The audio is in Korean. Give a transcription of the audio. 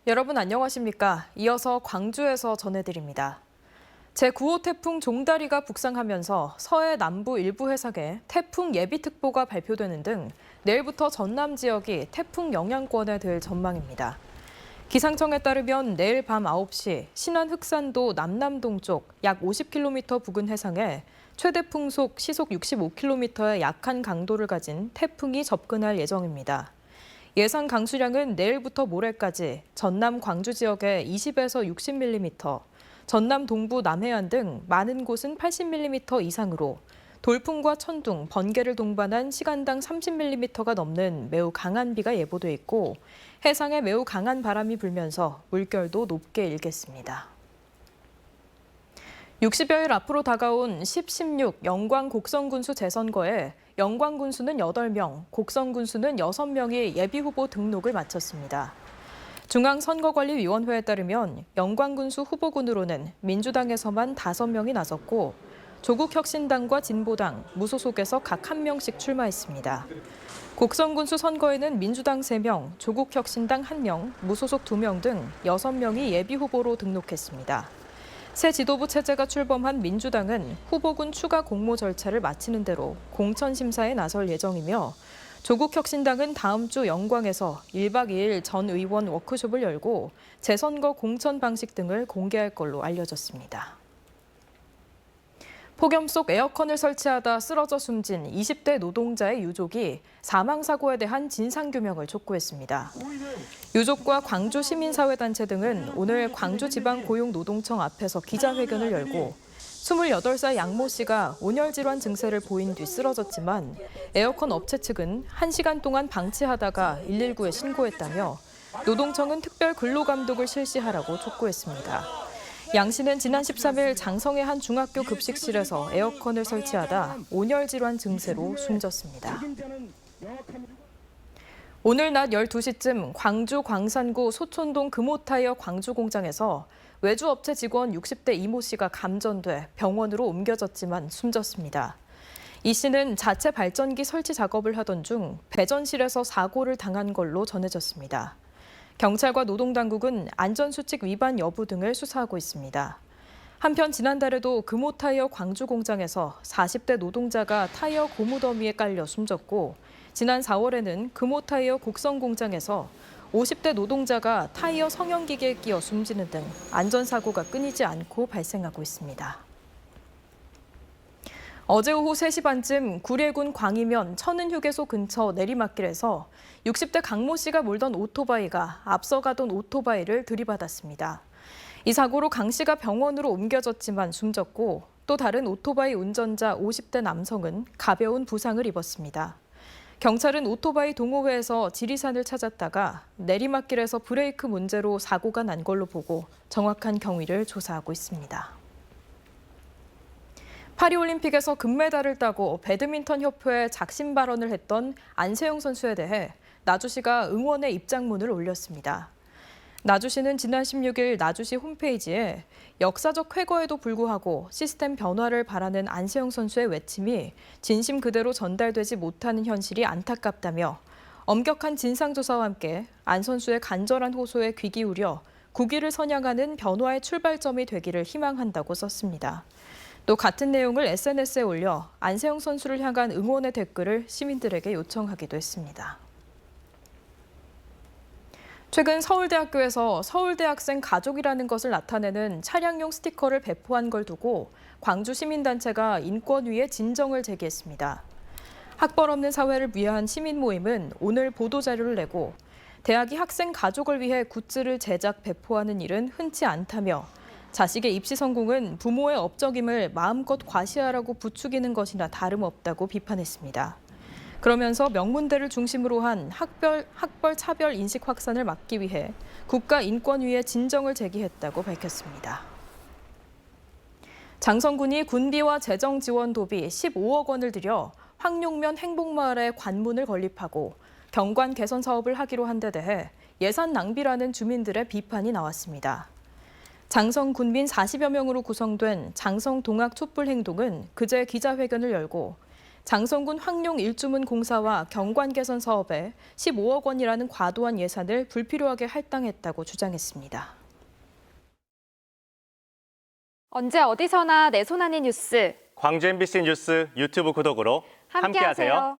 여러분 안녕하십니까? 이어서 광주에서 전해드립니다. 제9호 태풍 종다리가 북상하면서 서해 남부 일부 해상에 태풍 예비특보가 발표되는 등 내일부터 전남 지역이 태풍 영향권에 들 전망입니다. 기상청에 따르면 내일 밤 9시 신안 흑산도 남남동쪽 약 50km 부근 해상에 최대 풍속 시속 65km의 약한 강도를 가진 태풍이 접근할 예정입니다. 예상 강수량은 내일부터 모레까지 전남 광주 지역에 20에서 60mm, 전남 동부 남해안 등 많은 곳은 80mm 이상으로 돌풍과 천둥, 번개를 동반한 시간당 30mm가 넘는 매우 강한 비가 예보돼 있고 해상에 매우 강한 바람이 불면서 물결도 높게 일겠습니다. 60여일 앞으로 다가온 10, 16 영광 곡성군수 재선거에 영광 군수는 8명, 곡성 군수는 6명이 예비후보 등록을 마쳤습니다. 중앙선거관리위원회에 따르면 영광 군수 후보군으로는 민주당에서만 5명이 나섰고 조국혁신당과 진보당, 무소속에서 각 1명씩 출마했습니다. 곡성 군수 선거에는 민주당 3명, 조국혁신당 1명, 무소속 2명 등 6명이 예비후보로 등록했습니다. 새 지도부 체제가 출범한 민주당은 후보군 추가 공모 절차를 마치는 대로 공천 심사에 나설 예정이며 조국혁신당은 다음 주 영광에서 1박 2일 전 의원 워크숍을 열고 재선거 공천 방식 등을 공개할 걸로 알려졌습니다. 폭염 속 에어컨을 설치하다 쓰러져 숨진 20대 노동자의 유족이 사망사고에 대한 진상규명을 촉구했습니다. 유족과 광주 시민사회단체 등은 오늘 광주지방고용노동청 앞에서 기자회견을 열고 28살 양모 씨가 온열 질환 증세를 보인 뒤 쓰러졌지만 에어컨 업체 측은 1시간 동안 방치하다가 119에 신고했다며 노동청은 특별 근로감독을 실시하라고 촉구했습니다. 양 씨는 지난 13일 장성의 한 중학교 급식실에서 에어컨을 설치하다 온열 질환 증세로 숨졌습니다. 오늘 낮 12시쯤 광주 광산구 소촌동 금호타이어 광주공장에서 외주업체 직원 60대 이모 씨가 감전돼 병원으로 옮겨졌지만 숨졌습니다. 이 씨는 자체 발전기 설치 작업을 하던 중 배전실에서 사고를 당한 걸로 전해졌습니다. 경찰과 노동당국은 안전수칙 위반 여부 등을 수사하고 있습니다. 한편 지난달에도 금호타이어 광주공장에서 40대 노동자가 타이어 고무더미에 깔려 숨졌고 지난 4월에는 금호타이어 곡성공장에서 50대 노동자가 타이어 성형기계에 끼어 숨지는 등 안전사고가 끊이지 않고 발생하고 있습니다. 어제 오후 3시 반쯤 구례군 광이면 천은휴게소 근처 내리막길에서 60대 강모 씨가 몰던 오토바이가 앞서 가던 오토바이를 들이받았습니다. 이 사고로 강 씨가 병원으로 옮겨졌지만 숨졌고 또 다른 오토바이 운전자 50대 남성은 가벼운 부상을 입었습니다. 경찰은 오토바이 동호회에서 지리산을 찾았다가 내리막길에서 브레이크 문제로 사고가 난 걸로 보고 정확한 경위를 조사하고 있습니다. 파리올림픽에서 금메달을 따고 배드민턴 협회에 작심 발언을 했던 안세영 선수에 대해 나주시가 응원의 입장문을 올렸습니다. 나주시는 지난 16일 나주시 홈페이지에 역사적 쾌거에도 불구하고 시스템 변화를 바라는 안세영 선수의 외침이 진심 그대로 전달되지 못하는 현실이 안타깝다며 엄격한 진상조사와 함께 안 선수의 간절한 호소에 귀 기울여 국위를 선양하는 변화의 출발점이 되기를 희망한다고 썼습니다. 또 같은 내용을 SNS에 올려 안세영 선수를 향한 응원의 댓글을 시민들에게 요청하기도 했습니다. 최근 서울대학교에서 서울대학생 가족이라는 것을 나타내는 차량용 스티커를 배포한 걸 두고 광주 시민단체가 인권위에 진정을 제기했습니다. 학벌 없는 사회를 위한 시민 모임은 오늘 보도자료를 내고 대학이 학생 가족을 위해 굿즈를 제작 배포하는 일은 흔치 않다며 자식의 입시 성공은 부모의 업적임을 마음껏 과시하라고 부추기는 것이나 다름없다고 비판했습니다. 그러면서 명문대를 중심으로 한 학벌 차별 인식 확산을 막기 위해 국가인권위에 진정을 제기했다고 밝혔습니다. 장성군이 군비와 재정 지원 도비 15억 원을 들여 황룡면 행복마을에 관문을 건립하고 경관 개선 사업을 하기로 한 데 대해 예산 낭비라는 주민들의 비판이 나왔습니다. 장성 군민 40여 명으로 구성된 장성 동학 촛불 행동은 그제 기자회견을 열고 장성군 황룡 일주문 공사와 경관 개선 사업에 15억 원이라는 과도한 예산을 불필요하게 할당했다고 주장했습니다. 언제 어디서나 내 손 안의 뉴스. 광주 MBC 뉴스 유튜브 구독으로 함께하세요.